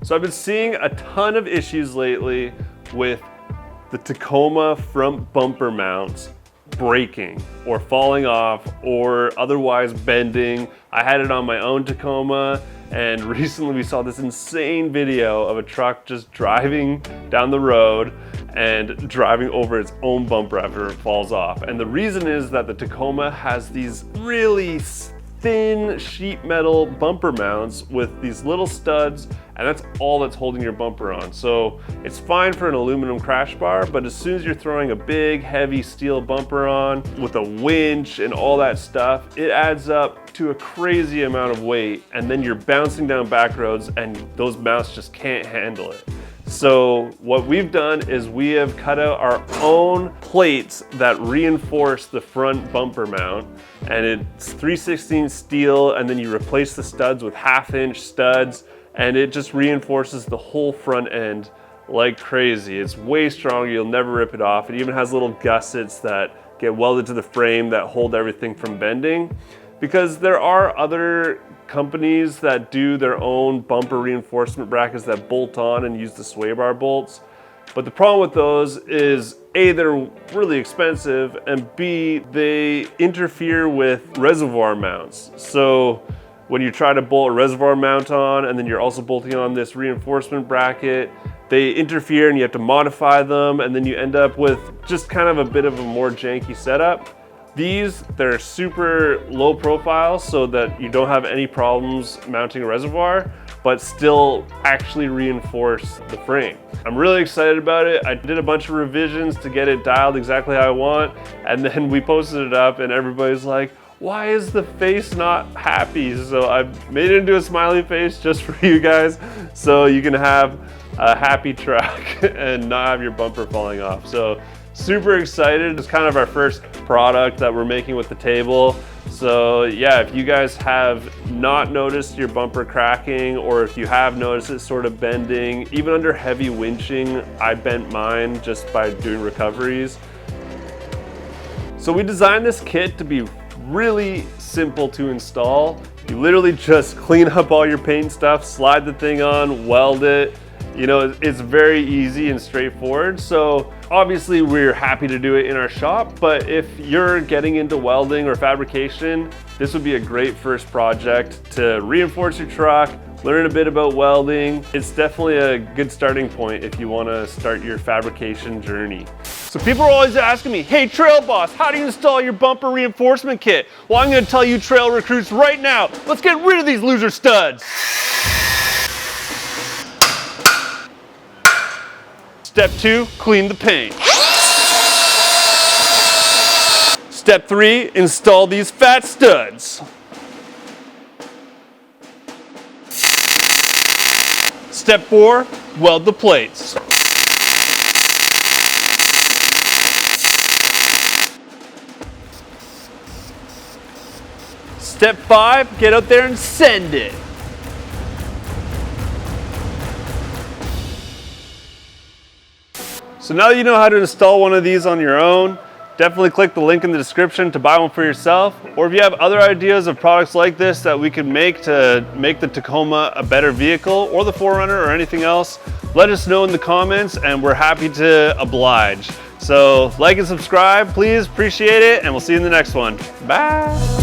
So I've been seeing a ton of issues lately with the Tacoma front bumper mounts breaking or falling off or otherwise bending. I had it on my own Tacoma, and recently we saw this insane video of a truck just driving down the road and driving over its own bumper after it falls off. And the reason is that the Tacoma has these really thin sheet metal bumper mounts with these little studs, and that's all that's holding your bumper on. So it's fine for an aluminum crash bar, but as soon as you're throwing a big heavy steel bumper on with a winch and all that stuff, it adds up to a crazy amount of weight, and then you're bouncing down back roads and those mounts just can't handle it. So what we've done is we have cut out our own plates that reinforce the front bumper mount, and it's 3/16 steel, and then you replace the studs with 1/2-inch studs, and it just reinforces the whole front end like crazy. It's way stronger, you'll never rip it off. It even has little gussets that get welded to the frame that hold everything from bending. Because there are other companies that do their own bumper reinforcement brackets that bolt on and use the sway bar bolts. But the problem with those is A, they're really expensive, and B, they interfere with reservoir mounts. So when you try to bolt a reservoir mount on and then you're also bolting on this reinforcement bracket, they interfere and you have to modify them, and then you end up with just kind of a bit of a more janky setup. These, they're super low profile so that you don't have any problems mounting a reservoir, but still actually reinforce the frame. I'm really excited about it. I did a bunch of revisions to get it dialed exactly how I want, and then we posted it up and everybody's like, why is the face not happy? So I've made it into a smiley face just for you guys, so you can have a happy truck and not have your bumper falling off. So super excited. It's kind of our first product that we're making with the table. So yeah, if you guys have not noticed your bumper cracking, or if you have noticed it sort of bending, even under heavy winching, I bent mine just by doing recoveries. So we designed this kit to be really simple to install. You literally just clean up all your paint stuff, slide the thing on, weld it. You know, it's very easy and straightforward. So obviously we're happy to do it in our shop, but if you're getting into welding or fabrication, this would be a great first project to reinforce your truck, learn a bit about welding. It's definitely a good starting point if you want to start your fabrication journey. So people are always asking me, hey Trail Boss, how do you install your bumper reinforcement kit? Well, I'm going to tell you trail recruits right now, let's get rid of these loser studs. Step 2, clean the paint. Step 3, install these fat studs. Step 4, weld the plates. Step 5, get out there and send it. So now that you know how to install one of these on your own, definitely click the link in the description to buy one for yourself. Or if you have other ideas of products like this that we can make to make the Tacoma a better vehicle, or the 4Runner or anything else, let us know in the comments and we're happy to oblige. So like and subscribe, please, appreciate it, and we'll see you in the next one. Bye.